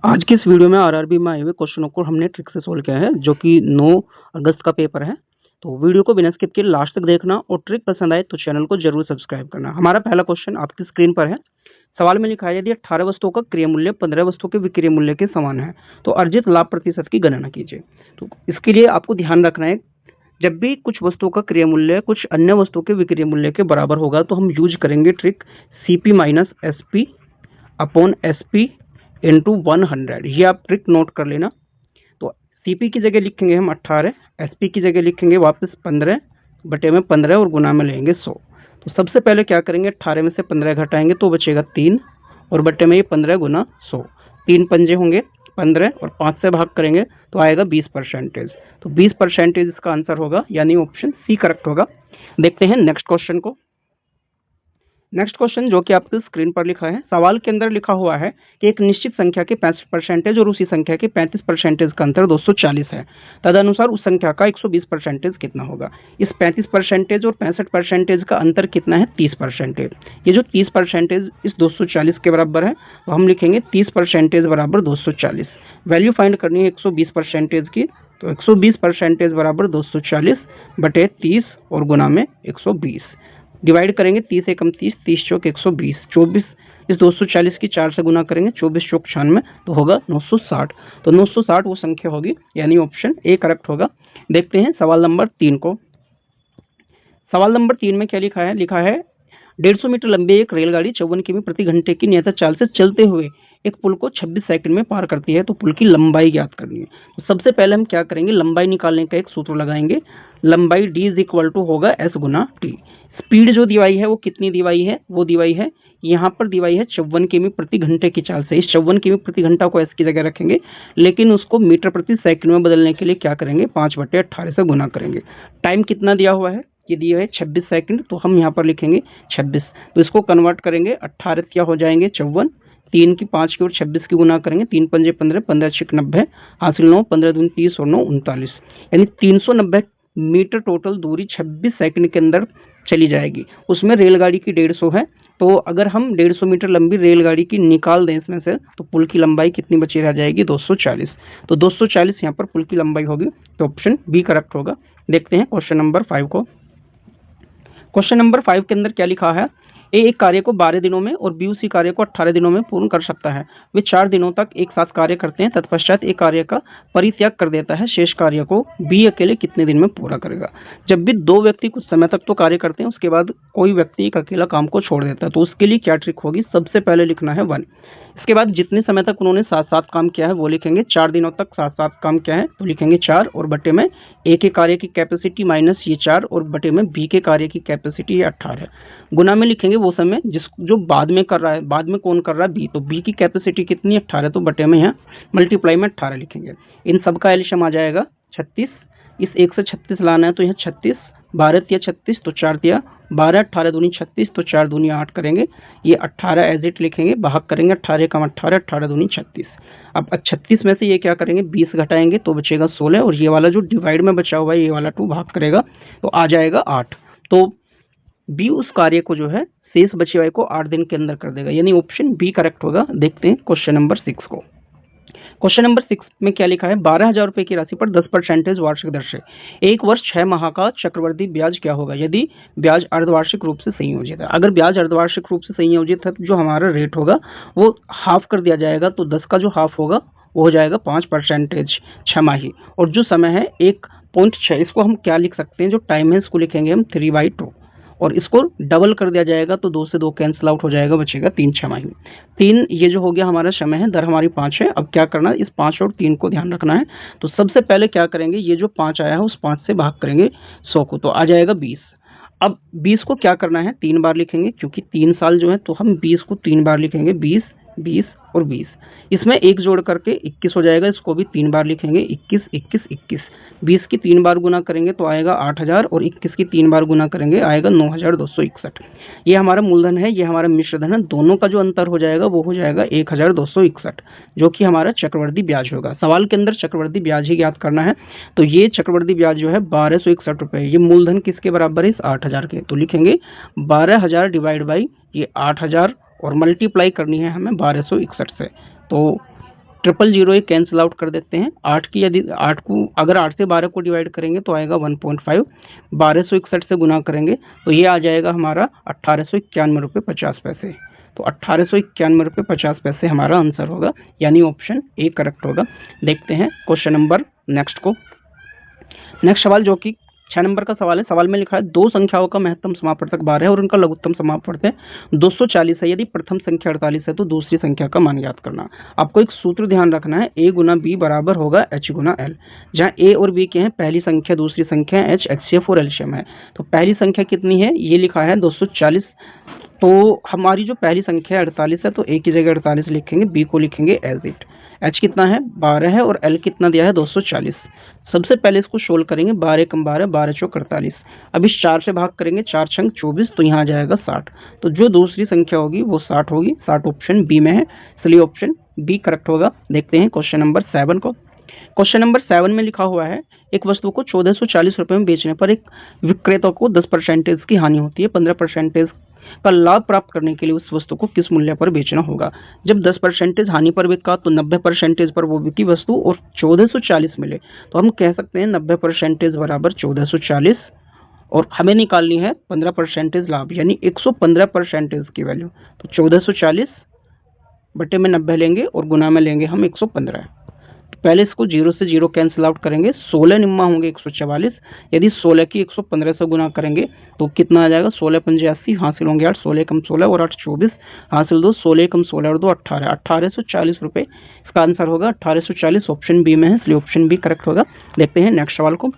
आज की इस वीडियो में आरआरबी में आए हुए क्वेश्चनों को हमने ट्रिक से सोल्व किया है, जो कि 9 अगस्त का पेपर है। तो वीडियो को बिना स्किप किए लास्ट तक देखना और ट्रिक पसंद आए तो चैनल को जरूर सब्सक्राइब करना। हमारा पहला क्वेश्चन आपकी स्क्रीन पर है। सवाल में लिखा है, यदि 18 वस्तुओं का क्रय मूल्य 15 वस्तुओं के विक्रय मूल्य के समान है तो अर्जित लाभ प्रतिशत की गणना कीजिए। तो इसके लिए आपको ध्यान रखना है, जब भी कुछ वस्तुओं का क्रय मूल्य कुछ अन्य वस्तुओं के विक्रय मूल्य के बराबर होगा तो हम यूज करेंगे trick CP minus SP upon SP into 100। ये आप ट्रिक नोट कर लेना। तो CP की जगह लिखेंगे हम 18, SP की जगह लिखेंगे वापस 15 बटे में 15 और गुना में लेंगे 100। तो सबसे पहले क्या करेंगे, 18 में से 15 घटाएंगे तो बचेगा 3 और बटे में ये 15 गुना 100। 3 पंजे होंगे 15 और 5 से भाग करेंगे तो आएगा 20%। तो 20% इसका आंसर होगा, यानी ऑप्शन सी करेक्ट होगा। देखते हैं नेक्स्ट क्वेश्चन को। नेक्स्ट क्वेश्चन जो कि आपकी स्क्रीन पर लिखा है, सवाल के अंदर लिखा हुआ है कि एक निश्चित संख्या के 65% और उसी संख्या के 35% का अंतर 240 है। तदनुसार उस संख्या का 120% कितना होगा। इस 35% और 65% का अंतर कितना है, 30%। ये जो 30% इस 240 के बराबर है, तो हम लिखेंगे 30% बराबर 240। वैल्यू फाइंड करनी है 120% की, तो 120% बराबर 240 बटे 30 और गुना में 120। डिवाइड करेंगे 30 एकम 30, 30 चौक 120, 24 इस 240 की 4 से गुना करेंगे, 24 चौक 96 तो होगा 960। तो 960 वो संख्या होगी, यानी ऑप्शन ए करेक्ट होगा। देखते हैं सवाल नंबर 3 को। सवाल नंबर 3 में क्या लिखा है, 150 मीटर लंबी एक रेलगाड़ी 54 किमी प्रति घंटे की नियत चाल से चलते हुए एक पुल को 26 सेकंड में पार करती है, तो पुल की लंबाई ज्ञात करनी है। तो सबसे पहले हम क्या करेंगे, लंबाई निकालने का एक सूत्र लगाएंगे। लंबाई D इज इक्वल टू होगा S गुना T। स्पीड जो दिवाई है वो कितनी दिवाई है, वो दिवाई है यहाँ पर दिवाई है 54 किमी प्रति घंटे की चाल से। इस 54 किमी प्रति घंटा को S की जगह रखेंगे, लेकिन उसको मीटर प्रति सेकंड में बदलने के लिए क्या करेंगे, 5/18 से गुना करेंगे। टाइम कितना दिया हुआ है, ये दिया है 26 सेकंड, तो हम यहाँ पर लिखेंगे 26। तो इसको कन्वर्ट करेंगे, 18 क्या हो जाएंगे 54, 3 की 5 की और 26 की गुना करेंगे, 3 पंजे 15, 15 छक 90, हासिल 9, 15 दूनी 30 और 9 39, यानी 390 मीटर टोटल दूरी 26 सेकंड के अंदर चली जाएगी। उसमें रेलगाड़ी की 150 है, तो अगर हम 150 मीटर लंबी रेलगाड़ी की निकाल दें इसमें से, तो पुल की लंबाई कितनी बची रह जाएगी, 240। तो 240 यहाँ पर पुल की लंबाई होगी, तो ऑप्शन बी करेक्ट होगा। देखते हैं क्वेश्चन नंबर 5 को। क्वेश्चन नंबर 5 के अंदर क्या लिखा है, ए एक कार्य को 12 दिनों में और बी उसी कार्य को 18 दिनों में पूर्ण कर सकता है। वे 4 दिनों तक एक साथ कार्य करते हैं, तत्पश्चात एक कार्य का परित्याग कर देता है। शेष कार्य को बी अकेले कितने दिन में पूरा करेगा। जब भी 2 व्यक्ति कुछ समय तक तो कार्य करते हैं, उसके बाद कोई व्यक्ति एक अकेला काम को छोड़ देता है, तो उसके लिए क्या ट्रिक होगी, सबसे पहले लिखना है 1। इसके बाद जितने समय तक उन्होंने साथ साथ काम किया है वो लिखेंगे। 4 दिनों तक साथ साथ काम किया है तो लिखेंगे 4 और बटे में ए के कार्य की कैपेसिटी माइनस ये 4 और बटे में बी के कार्य की कैपेसिटी ये 18। गुना में लिखेंगे वो समय जो बाद में कर रहा है, बाद में कौन कर रहा है, बी, तो बी की कैपेसिटी कितनी है 18, तो बटे में यहाँ मल्टीप्लाई में 18 लिखेंगे। इन सब का एलसीएम आ जाएगा 36। इस 1 से 36 लाना है तो यहाँ 36, 12 या 36 तो 4 दिया 12, 18 दूनी 36 तो 4 दूनी 8 करेंगे। ये 18 एज इट लिखेंगे, भाग करेंगे 18 कम 18, 18 दूनी 36। अब 36 में से ये क्या करेंगे, 20 घटाएंगे तो बचेगा 16, और ये वाला जो डिवाइड में बचा हुआ है ये वाला 2 भाग करेगा तो आ जाएगा 8। तो बी उस कार्य को जो है शेष बचे हुए को 8 दिन के अंदर कर देगा, यानी ऑप्शन बी करेक्ट होगा। देखते हैं क्वेश्चन नंबर 6 को। क्वेश्चन नंबर 6 में क्या लिखा है, 12,000 रुपए की राशि पर 10% वार्षिक दर से 1 वर्ष 6 माह का चक्रवृद्धि ब्याज क्या होगा यदि ब्याज अर्धवार्षिक रूप से संयोजित है। अगर ब्याज अर्धवार्षिक रूप से संयोजित है तो जो हमारा रेट होगा वो हाफ कर दिया जाएगा, तो 10 का जो हाफ होगा वो हो जाएगा 5% 6 माही, और जो समय है 1.6, इसको हम क्या लिख सकते हैं, जो टाइम है इसको लिखेंगे हम 3/2, और इसको डबल कर दिया जाएगा तो 2 से 2 कैंसिल आउट हो जाएगा, बचेगा 3 छमाही। 3 ये जो हो गया हमारा समय है, दर हमारी 5 है। अब क्या करना है, इस 5 और 3 को ध्यान रखना है। तो सबसे पहले क्या करेंगे, ये जो 5 आया है उस 5 से भाग करेंगे 100 को, तो आ जाएगा 20। अब 20 को क्या करना है, 3 बार लिखेंगे, क्योंकि 3 साल जो है तो हम 20 को 3 बार लिखेंगे, 20, 20 और 20। इसमें एक जोड़ करके 21 हो जाएगा, इसको भी 3 बार लिखेंगे, 21, 21, 21। 20 की 3 बार गुना करेंगे तो आएगा 8,000, और 21 की 3 बार गुना करेंगे आएगा 9,261। ये हमारा मूलधन है, ये हमारा मिश्रधन है, दोनों का जो अंतर हो जाएगा वो हो जाएगा 1,261, जो कि हमारा चक्रवर्ती ब्याज होगा। सवाल के अंदर चक्रवर्ती ब्याज ही ज्ञात करना है, तो ये चक्रवर्ती ब्याज जो है 1,261 रुपए, ये मूलधन किसके बराबर है, इस 8,000 के, तो लिखेंगे 12,000 डिवाइड बाई ये 8,000 और मल्टीप्लाई करनी है हमें 1,261 से, तो 000 ये कैंसिल आउट कर देते हैं। 8 की यदि 8 को अगर 8 से 12 को डिवाइड करेंगे तो आएगा 1.5, 1261 से गुना करेंगे तो ये आ जाएगा हमारा 1891 रुपये 50 पैसे। तो 1891 रुपये 50 पैसे हमारा आंसर होगा, यानी ऑप्शन ए करेक्ट होगा। देखते हैं क्वेश्चन नंबर नेक्स्ट को। नेक्स्ट सवाल जो कि 6 नंबर का सवाल है। सवाल में लिखा है दो संख्याओं का महत्तम समापवर्तक 12 है और उनका लघुत्तम समापवर्तक 240 है। यदि प्रथम संख्या 48 है तो दूसरी संख्या का मान ज्ञात करना। आपको एक सूत्र ध्यान रखना है, a गुना b बराबर होगा h गुना l, जहाँ a और b के हैं पहली संख्या दूसरी संख्या h, HCF और एलसीएम है। तो पहली संख्या कितनी है, ये लिखा है 240। तो हमारी जो पहली संख्या 48 है तो a की जगह 48 लिखेंगे, b को लिखेंगे एज इट। h कितना है 12 है और l कितना दिया है 240। सबसे पहले इसको सोल्व करेंगे, 12 कम 12, 12 चौक 48। अब इस 4 से भाग करेंगे, 4 छंग 24, तो यहाँ आ जाएगा 60। तो जो दूसरी संख्या होगी वो 60 होगी। 60 ऑप्शन बी में है, इसलिए ऑप्शन बी करेक्ट होगा। देखते हैं क्वेश्चन नंबर 7 को। क्वेश्चन नंबर 7 में लिखा हुआ है एक वस्तु को 1440 रुपये में बेचने पर एक विक्रेता को 10% की हानि होती है। 15% का लाभ प्राप्त करने के लिए उस वस्तु को किस मूल्य पर बेचना होगा। जब 10% हानि पर बिका तो 90% पर वो बिकी वस्तु और 1440 मिले, तो हम कह सकते हैं 90% बराबर 1440 और हमें निकालनी है 15% लाभ, यानी 115% की वैल्यू। तो 1440 बटे में 90 लेंगे और गुना में लेंगे हम 115। पहले इसको 0 से 0 कैंसिल आउट करेंगे, 16 निम्मा होंगे 144। यदि 16 की 115 से गुना करेंगे तो कितना आ जाएगा, 16 पंजे 80, हासिल होंगे 8, 16 कम 16 और 8 24, हासिल 2, 16 कम 16 और 2 18, 1840 रुपये इसका आंसर होगा। 1840 ऑप्शन बी में है, इसलिए ऑप्शन बी करेक्ट होगा। देखते हैं नेक्स्ट सवाल को।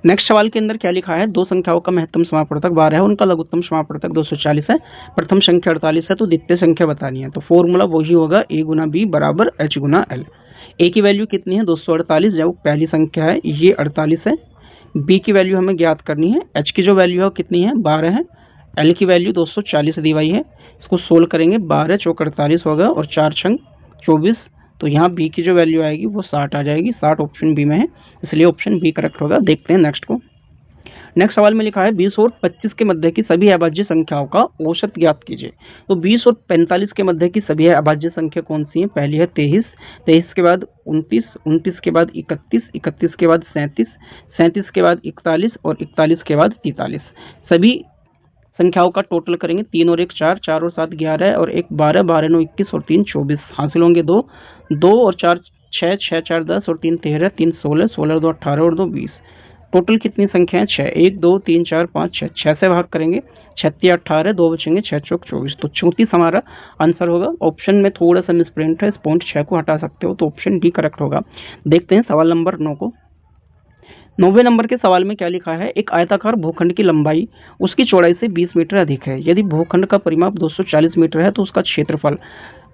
नेक्स्ट सवाल के अंदर क्या लिखा है, दो संख्याओं का महत्तम समापवर्तक 12 है, उनका लघुत्तम समापवर्तक 240 है। प्रथम संख्या 48 है तो द्वितीय संख्या बतानी है। तो फॉर्मूला वही होगा, a गुना b बराबर h गुना l। a की वैल्यू कितनी है 248, जब पहली संख्या है ये 48 है। b की वैल्यू हमें ज्ञात करनी है, h की जो वैल्यू है कितनी है 12 है, l की वैल्यू 240 दी हुई है। इसको सोल्व करेंगे, 12 चौक 48 होगा और 4 छंग 24, तो यहाँ b की जो वैल्यू आएगी वो 60 आ जाएगी। 60 ऑप्शन बी में है, इसलिए ऑप्शन बी करेक्ट होगा। देखते हैं नेक्स्ट को। नेक्स्ट सवाल में लिखा है 20 और 25 के मध्य की सभी अभाज्य संख्याओं का औसत ज्ञात कीजिए। तो 20 और 45 के मध्य की सभी अभाज्य संख्या कौन सी है, पहली है 23, 23 के बाद 29, 29 के बाद 31, 31 के बाद 37, 37 के बाद 41 और 41 के बाद 43। सभी संख्याओं का टोटल करेंगे, 3 और 1 4, 4 और 7 11 और 1 12, 12 9 21 और 3 24, हासिल होंगे 2, 2 और 4 6, 6 4 10 और 3 13, 3 16, 16 और 2 18 और 2 20। टोटल कितनी संख्या है 6, 1 2 3 4 5 6, 6 से भाग करेंगे, 36 18, 2 बचेंगे 6 चौक 24, तो 34 हमारा आंसर होगा। ऑप्शन में थोड़ा सा मिसप्रिंट है, इस पॉइंट 6 को हटा सकते हो, तो ऑप्शन डी करेक्ट होगा। देखते हैं सवाल नंबर 9 को। 90 नंबर के सवाल में क्या लिखा है, एक आयताकार भूखंड की लंबाई उसकी चौड़ाई से 20 मीटर अधिक है। यदि भूखंड का परिमाप 240 मीटर है तो उसका क्षेत्रफल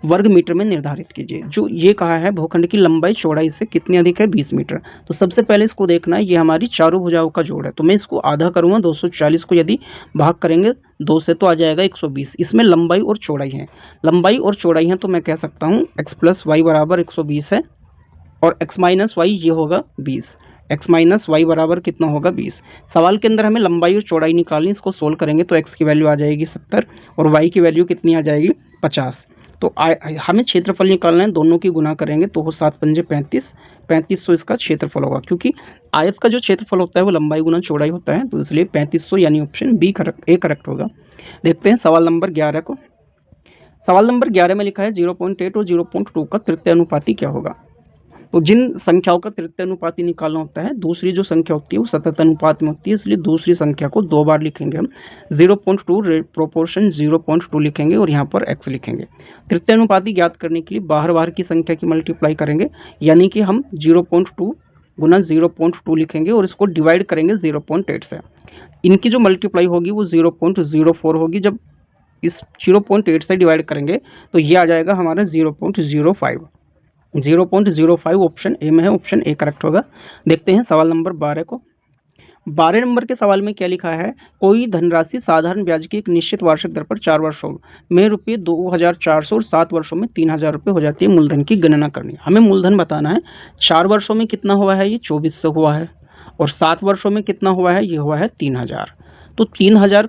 वर्ग मीटर में निर्धारित कीजिए। जो ये कहा है भूखंड की लंबाई चौड़ाई से कितनी अधिक है 20 मीटर। तो सबसे पहले इसको देखना है, ये हमारी चारों भुजाओं का जोड़ है, तो मैं इसको आधा करूंगा। 240 को यदि भाग करेंगे 2 से तो आ जाएगा 120। इसमें लंबाई और चौड़ाई है, लंबाई और चौड़ाई है, तो मैं कह सकता हूँ x प्लस वाई बराबर 120 है और x माइनस वाई ये होगा 20। x माइनस वाई बराबर कितना होगा 20। सवाल के अंदर हमें लंबाई और चौड़ाई निकालनी, इसको सोल्व करेंगे तो x की वैल्यू आ जाएगी 70 और y की वैल्यू कितनी आ जाएगी 50। तो हमें क्षेत्रफल निकालना है, दोनों की गुना करेंगे तो हो 7 पंजे 35, 3500 इसका क्षेत्रफल होगा, क्योंकि आयत का जो क्षेत्रफल होता है वो लंबाई गुना चौड़ाई होता है, तो इसलिए 3500 यानी option B correct, A correct होगा। देखते हैं सवाल नंबर 11 को। सवाल नंबर 11 में लिखा है 0.8 और 0.2 का तृतीय अनुपाती क्या होगा। तो जिन संख्याओं का तृतीय अनुपाती निकालना होता है, दूसरी जो संख्या होती है वो सतत अनुपात में होती है, इसलिए दूसरी संख्या को 2 बार लिखेंगे हम। 0.2 प्रोपोर्शन 0.2 लिखेंगे और यहाँ पर x लिखेंगे। तृतीय अनुपाती ज्ञात करने के लिए बाहर बाहर की संख्या की मल्टीप्लाई करेंगे, यानी कि हम 0.2 गुना 0.2 लिखेंगे और इसको डिवाइड करेंगे 0.8 से। इनकी जो मल्टीप्लाई होगी वो 0.04 होगी। जब इस 0.8 से डिवाइड करेंगे तो ये आ जाएगा हमारा 0.05। 0.05 ऑप्शन ए में है, ऑप्शन ए करेक्ट होगा। देखते हैं सवाल नंबर 12 को। 12 नंबर के सवाल में क्या लिखा है, कोई धनराशि साधारण ब्याज की एक निश्चित वार्षिक दर पर 4 वर्षों में रुपये 2400 और 7 वर्षों में 3000 रुपये हो जाती है। मूलधन की गणना करनी है, हमें मूलधन बताना है। 4 वर्षों में कितना हुआ है, ये 2400 हुआ है और 7 वर्षों में कितना हुआ है, ये हुआ है 3000। तो 3000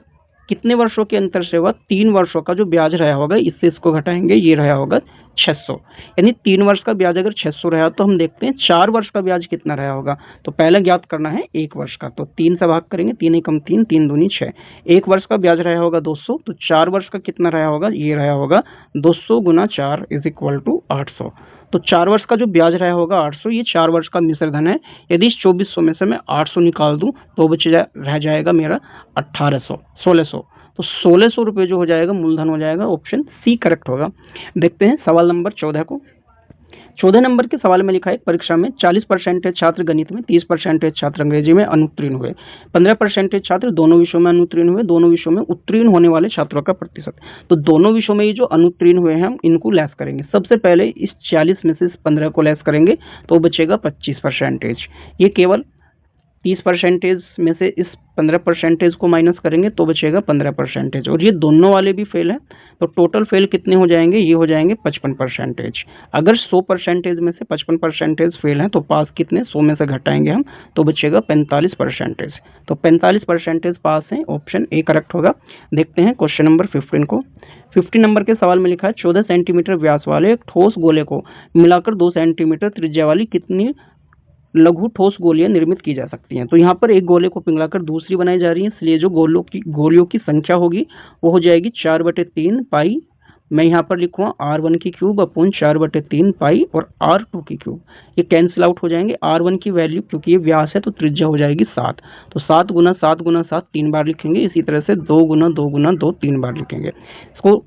कितने वर्षों के अंतर से हुआ, 3 वर्षों का जो ब्याज रहा होगा इससे इसको घटाएंगे, ये रहा होगा 600, यानी 3 वर्ष का ब्याज अगर 600 रहा तो हम देखते हैं 4 वर्ष का ब्याज कितना रहा होगा। तो पहले ज्ञात करना है 1 वर्ष का, तो 3 से भाग करेंगे, 3 एकम 3, 3 दूनी 6। 1 वर्ष का ब्याज रहा होगा 200, तो 4 वर्ष का कितना रहा होगा, ये रहा होगा 200 गुना 4 इज इक्वल टू 800। तो 4 वर्ष का जो ब्याज रहा होगा 800, ये 4 वर्ष का मिश्र धन है। यदि इस 2400 में से मैं 800 निकाल दूं तो रह जाएगा मेरा 1600। तो 1600 रुपये जो हो जाएगा मूलधन हो जाएगा। ऑप्शन सी करेक्ट होगा। देखते हैं सवाल नंबर 14 को। 14 नंबर के सवाल में लिखा है परीक्षा में 40% छात्र गणित में, 30% छात्र अंग्रेजी में अनुत्तीर्ण हुए, 15% छात्र दोनों विषयों में अनुत्तीर्ण हुए, दोनों विषयों में उत्तीर्ण होने वाले छात्रों का प्रतिशत। तो दोनों विषयों में ये जो अनुत्तीर्ण हुए हैं हम इनको लेस करेंगे। सबसे पहले इस 40 में से इस 15 को लेस करेंगे तो बचेगा 25%। ये केवल 30% में से इस 15% को माइनस करेंगे तो बचेगा 15%। और ये दोनों वाले भी फेल है, तो टोटल फेल कितने हो जाएंगे, ये हो जाएंगे 55%। अगर 100% में से 55% फेल है तो पास कितने, 100 में से घटाएंगे हम तो बचेगा 45%। तो 45% पास है। ऑप्शन ए करेक्ट होगा। देखते हैं क्वेश्चन नंबर 15 को। 15 नंबर के सवाल में लिखा है 14 सेंटीमीटर व्यास वाले एक ठोस गोले को मिलाकर 2 सेंटीमीटर त्रिज्या वाली कितनी लघु ठोस गोलियां निर्मित की जा सकती हैं। तो यहाँ पर एक गोले को पिघलाकर दूसरी बनाई जा रही है, इसलिए जो गोलियों की संख्या होगी वो हो जाएगी 4/3 पाई। मैं यहाँ पर लिखूंगा R1 की क्यूब अपॉन 4/3 पाई और R2 की क्यूब। ये कैंसिल आउट हो जाएंगे। R1 की वैल्यू क्योंकि ये व्यास है तो त्रिज्या हो जाएगी 7, तो 7 गुना 7 गुना 7 3 बार लिखेंगे। इसी तरह से 2 गुना 2 गुना 2 3 बार लिखेंगे। इसको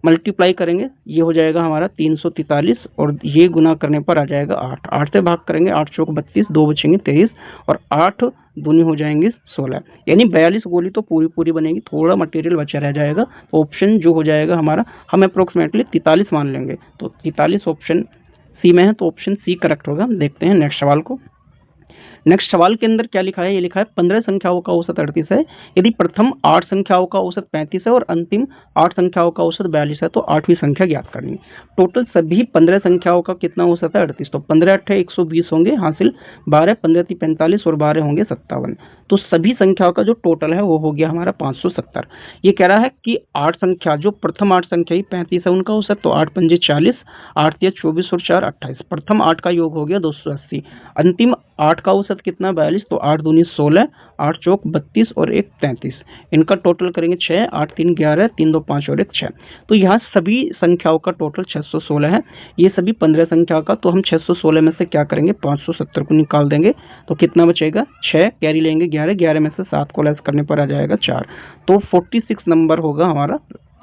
मल्टीप्लाई करेंगे, ये हो जाएगा हमारा 343 और ये गुना करने पर आ जाएगा 8। 8 से भाग करेंगे, 8 चौक 32, 2 बचेंगे 23 और 8 दूनी हो जाएंगे 16, यानी 42 गोली तो पूरी बनेगी, थोड़ा मटेरियल बचा रह जाएगा। तो ऑप्शन जो हो जाएगा हमारा, हम अप्रोक्सीमेटली 43 मान लेंगे, तो 43 ऑप्शन सी में है, तो ऑप्शन सी करेक्ट होगा। देखते हैं नेक्स्ट सवाल को। नेक्स्ट सवाल के अंदर क्या लिखा है, ये लिखा है 15 संख्याओं का औसत 38 है। यदि प्रथम 8 संख्याओं का औसत 35 है और अंतिम 8 संख्याओं का औसत 42 है तो 8वीं संख्या ज्ञात करनी है। टोटल सभी 15 संख्याओं का कितना औसत है 38, तो 15 8 120 होंगे हासिल, 12 15 45 और 12 होंगे 57। तो सभी संख्याओं का जो टोटल है वो हो गया हमारा 570। ये कह रहा है कि 8 संख्या, जो प्रथम 8 संख्या ही 35 है उनका औसत, तो 8 पंजे 40, 8 तिया 24 और 4 28। प्रथम 8 का योग हो गया 280, अंतिम 8 का औसत कितना 42, तो 8 दूनी 16, 8 चौक 32 और 1 33। इनका टोटल करेंगे 6, 8 3 11, 3 2 5 और 1 6। तो यहाँ सभी संख्याओं का टोटल 616 है। ये सभी 15 संख्या का, तो हम 616 में से क्या करेंगे 570 को निकाल देंगे, तो कितना बचेगा 6, कैरी लेंगे 11, 11 में से 7 को लेस करने पर आ जाएगा 4, तो 46 नंबर होगा हमारा।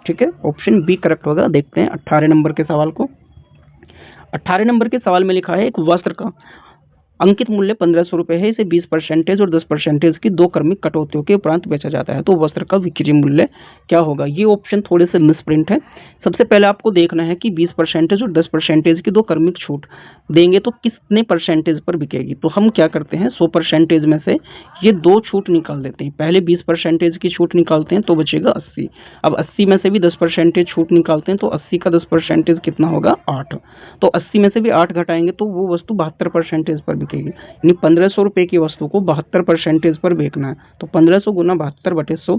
ठीक है, ऑप्शन बी करेक्ट होगा। देखते हैं 18 नंबर के सवाल को। 18 नंबर के सवाल में लिखा है एक वस्त्र का अंकित मूल्य 1500 रुपये है, इसे 20% और 10% की 2 क्रमिक कटौतियों के उपरांत बेचा जाता है, तो वस्त्र का विक्रय मूल्य क्या होगा। ये ऑप्शन थोड़े से मिसप्रिंट है। सबसे पहले आपको देखना है कि 20% और 10% की 2 क्रमिक छूट देंगे तो कितने परसेंटेज पर बिकेगी। तो हम क्या करते हैं 100% में से ये 2 छूट निकाल देते हैं। पहले 20% की छूट निकालते हैं तो बचेगा 80। अब 80 में से भी 10% छूट निकालते हैं तो 80 का 10% कितना होगा 8। तो 80 में से भी 8 घटाएंगे तो वो वस्तु 72% पर बिकेगी। यानी 1500 रुपये की वस्तु को 72% पर बेचना है, तो 1500 गुना 72/100।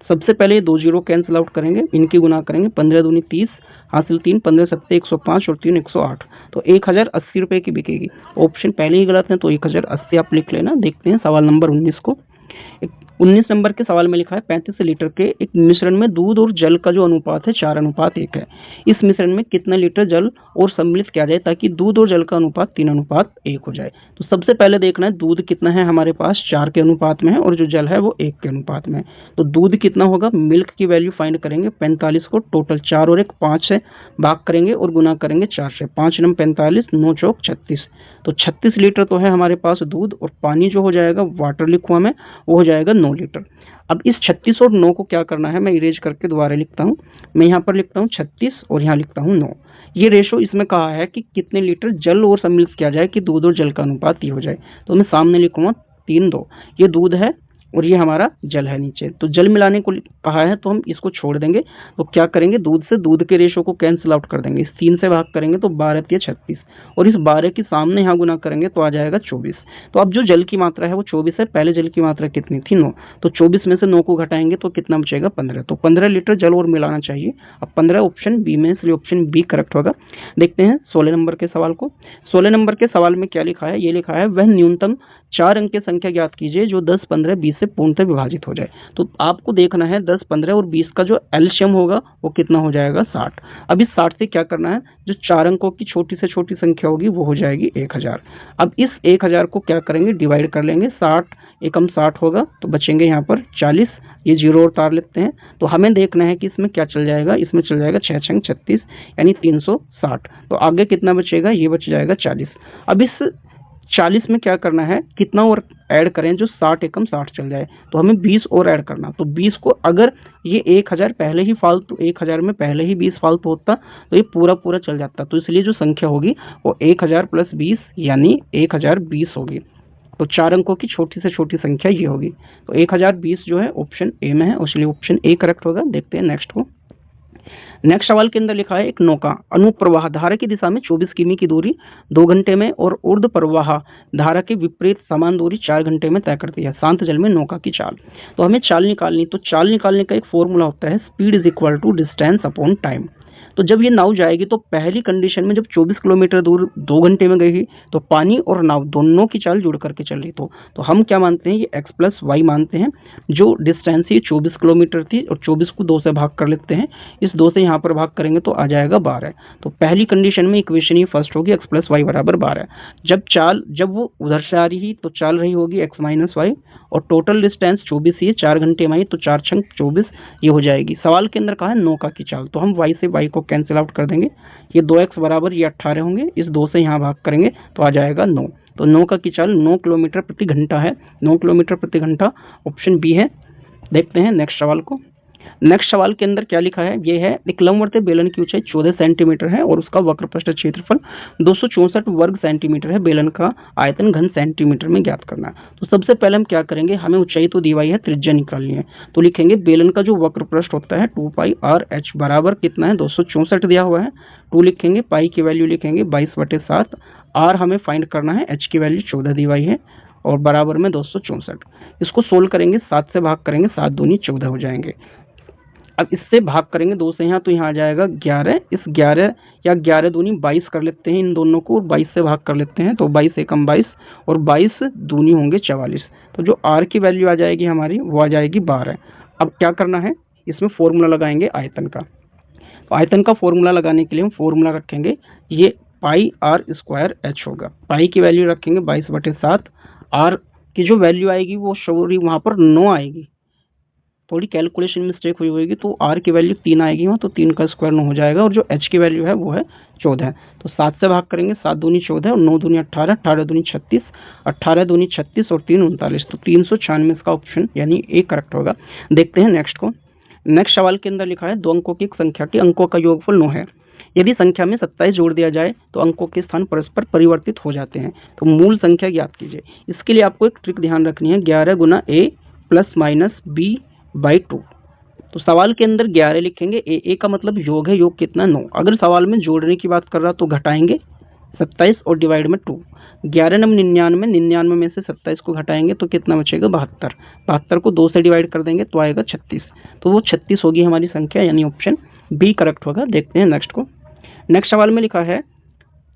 सबसे पहले 2 जीरो कैंसिल आउट करेंगे, इनकी गुना करेंगे, 15 दूनी 30 हासिल 3, 15 सत्ते 105 और 3 108, तो 1080 रुपये की बिकेगी। ऑप्शन पहले ही गलत है तो 1080 आप लिख लेना। देखते हैं सवाल नंबर 19 को। 19 नंबर के सवाल में लिखा है 35 लीटर के एक मिश्रण में दूध और जल का जो अनुपात है 4:1 है। इस मिश्रण में कितना लीटर जल और सम्मिलित किया जाए ताकि दूध और जल का अनुपात 3:1 हो जाए। तो सबसे पहले देखना है दूध कितना है हमारे पास 4 के अनुपात में है और जो जल है वो 1 के अनुपात में है। तो दूध कितना होगा, मिल्क की वैल्यू फाइंड करेंगे 45 को टोटल 4 और 1 5 से भाग करेंगे और गुना करेंगे 4 से, 5 9 45, 9 चौक 36, तो 36 लीटर तो है हमारे पास दूध और पानी जो हो जाएगा वाटर लिखुआ में वो हो जाएगा 9 लीटर। अब इस 36 और 9 को क्या करना है, मैं इरेज करके दोबारा लिखता हूँ। मैं यहाँ पर लिखता हूँ 36 और यहाँ लिखता हूँ 9। ये रेशो इसमें कहा है कि कितने लीटर जल और सम्मिलित किया जाए कि दूध और जल का अनुपात ये हो जाए। तो मैं सामने लिखूंगा 3:2। ये दूध है और ये हमारा जल है नीचे। तो जल मिलाने को कहा है तो हम इसको छोड़ देंगे। तो क्या करेंगे, दूध से दूध के रेशो को कैंसिल आउट कर देंगे। इस 3 से भाग करेंगे तो 12 के 36 और इस 12 के सामने यहाँ गुना करेंगे तो आ जाएगा 24। तो अब जो जल की मात्रा है वो 24 है, पहले जल की मात्रा कितनी थी 9, तो 24 में से 9 को घटाएंगे तो कितना बचेगा 15। तो 15 लीटर जल और मिलाना चाहिए। अब 15 ऑप्शन बी में, इसलिए ऑप्शन बी करेक्ट होगा। देखते हैं 16 नंबर के सवाल को। 16 नंबर के सवाल में क्या लिखा है, ये लिखा है वह न्यूनतम 4 अंक की संख्या ज्ञात कीजिए जो 10, 15, 20 से पूर्णतः विभाजित हो जाए। तो आपको देखना है 10, 15 और 20 का जो एलसीएम होगा वो कितना हो जाएगा 60। अब इस 60 से क्या करना है, जो 4 अंकों की छोटी से छोटी संख्या होगी वो हो जाएगी 1000। अब इस 1000 को क्या करेंगे, डिवाइड कर लेंगे। 60 एकम 60 होगा तो बचेंगे यहाँ पर 40, ये 0 और तार लेते हैं। तो हमें देखना है कि इसमें क्या चल जाएगा, इसमें चल जाएगा 6 छंग 36 यानी 360। तो आगे कितना बचेगा, ये बच जाएगा 40। अब इस 40 में क्या करना है, कितना और ऐड करें जो 60 एकम 60 चल जाए। तो हमें 20 और ऐड करना। तो 20 को अगर ये 1000 पहले ही फालतू, 1000 में पहले ही 20 फालतू होता तो ये पूरा पूरा चल जाता। तो इसलिए जो संख्या होगी वो 1000 प्लस 20 यानी 1020 होगी। तो 4 अंकों की छोटी से छोटी संख्या ये होगी। तो 1020 जो है ऑप्शन ए में है, इसलिए ऑप्शन ए करेक्ट होगा। देखते हैं नेक्स्ट को। नेक्स्ट सवाल के अंदर लिखा है एक नौका अनुप्रवाह धारा की दिशा में 24 किमी की दूरी 2 घंटे में और ऊर्ध्व प्रवाह धारा के विपरीत समान दूरी 4 घंटे में तय करती है। शांत जल में नौका की चाल। तो हमें चाल निकालनी, तो चाल निकालने का एक फॉर्मूला होता है speed is equal to distance upon time. तो जब ये नाव जाएगी तो पहली कंडीशन में जब 24 किलोमीटर दूर 2 घंटे में गई तो पानी और नाव दोनों की चाल जुड़ करके चल रही। तो हम क्या मानते हैं, ये x प्लस वाई मानते हैं। जो डिस्टेंस ये 24 किलोमीटर थी और 24 को 2 से भाग कर लेते हैं। इस 2 से यहाँ पर भाग करेंगे तो आ जाएगा 12। तो पहली कंडीशन में इक्वेशन ये फर्स्ट होगी x प्लस वाई बराबर 12। जब वो उधर से आ रही तो चाल रही होगी x माइनस वाई और टोटल डिस्टेंस 24 ही है, 4 घंटे में आई तो 4 छंग 24 ये हो जाएगी। सवाल के अंदर कहा है नौका की चाल, तो हम y से y को कैंसिल आउट कर देंगे। ये 2x बराबर ये 18 होंगे, इस 2 से यहाँ भाग करेंगे तो आ जाएगा 9। तो नौका की चाल 9 किलोमीटर प्रति घंटा है। 9 किलोमीटर प्रति घंटा ऑप्शन बी है। देखते हैं नेक्स्ट सवाल को। नेक्स्ट सवाल के अंदर क्या लिखा है, ये है एक लंबवर्तीय बेलन की ऊंचाई 14 सेंटीमीटर है और उसका वक्रपृष्ठ क्षेत्रफल 264 वर्ग सेंटीमीटर है। बेलन का आयतन घन सेंटीमीटर में ज्ञात करना है। तो सबसे पहले हम क्या करेंगे, हमें ऊंचाई तो दी हुई है, त्रिज्या निकालनी है। तो लिखेंगे बेलन का जो वक्रपृष्ठ होता है 2 पाई आर एच बराबर कितना है 264 दिया हुआ है। 2 लिखेंगे, पाई की वैल्यू लिखेंगे 22/7, आर हमें फाइंड करना है, एच की वैल्यू 14 दी हुई है और बराबर में 264। इसको सोल्व करेंगे, 7 से भाग करेंगे, 7 दूनी 14 हो जाएंगे। अब इससे भाग करेंगे 2 से यहाँ तो यहाँ आ जाएगा 11। इस 11 या 11 दूनी 22 कर लेते हैं इन दोनों को और 22 से भाग कर लेते हैं तो 22 एकम 22 और 22 दूनी होंगे 44। तो जो आर की वैल्यू आ जाएगी हमारी वो आ जाएगी 12। अब क्या करना है, इसमें फॉर्मूला लगाएंगे आयतन का। तो आयतन का फॉर्मूला लगाने के लिए हम फॉर्मूला रखेंगे, ये पाई आर स्क्वायर एच होगा। पाई की वैल्यू रखेंगे 22/7, आर की जो वैल्यू आएगी वो सॉरी वहाँ पर 9 आएगी, थोड़ी कैलकुलेशन मिस्टेक हुई होगी। तो आर की वैल्यू 3 आएगी वहाँ, तो 3 का स्क्वायर 9 हो जाएगा और जो एच की वैल्यू है वो है 14। तो 7 से भाग करेंगे, 7 दूनी 14 और 9 दूनी 18, 18 दूनी 36, 18 दूनी 36 और 3 39। तो 396 इसका ऑप्शन यानी ए करेक्ट होगा। देखते हैं नेक्स्ट को। नेक्स्ट सवाल के अंदर लिखा है 2 अंकों की एक संख्या के अंकों का योगफल 9 है। यदि संख्या में 27 जोड़ दिया जाए तो अंकों के स्थान परस्पर परिवर्तित हो जाते हैं। तो मूल संख्या ज्ञात कीजिए। इसके लिए आपको एक ट्रिक ध्यान रखनी है, 11 गुना ए प्लस माइनस बी बाई 2। तो सवाल के अंदर 11 लिखेंगे, ए का मतलब योग है, योग कितना 9। अगर सवाल में जोड़ने की बात कर रहा तो घटाएंगे 27 और डिवाइड में 2। 11 नम 99, 99 में से 27 को घटाएंगे तो कितना बचेगा 72। 72 को 2 से डिवाइड कर देंगे तो आएगा 36। तो वो 36 होगी हमारी संख्या यानी ऑप्शन बी करेक्ट होगा। देखते हैं नेक्स्ट को। नेक्स्ट सवाल में लिखा है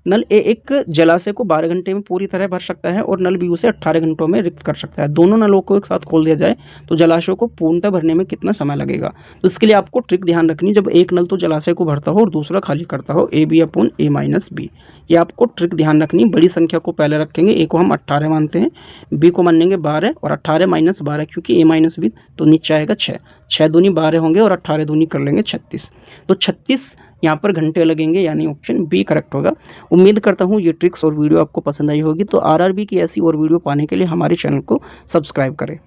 नल ए एक जलाशय को 12 घंटे में पूरी तरह भर सकता है और नल बी उसे 18 घंटों में रिक्त कर सकता है। दोनों नलों को एक साथ खोल दिया जाए तो जलाशय को पूर्णतः भरने में कितना समय लगेगा। तो इसके लिए आपको ट्रिक ध्यान रखनी, जब एक नल तो जलाशय को भरता हो और दूसरा खाली करता हो, A B upon A minus B. ये आपको ट्रिक ध्यान रखनी। बड़ी संख्या को पहले रखेंगे, ए को हम 18 मानते हैं, बी को मानेंगे 12 और 18 माइनस 12 क्योंकि ए माइनस बी तो नीचे आएगा 6। 6 दूनी 12 होंगे और 18 दूनी कर लेंगे 36। तो 36 यहाँ पर घंटे लगेंगे यानी ऑप्शन बी करेक्ट होगा। उम्मीद करता हूँ ये ट्रिक्स और वीडियो आपको पसंद आई होगी। तो आरआरबी की ऐसी और वीडियो पाने के लिए हमारे चैनल को सब्सक्राइब करें।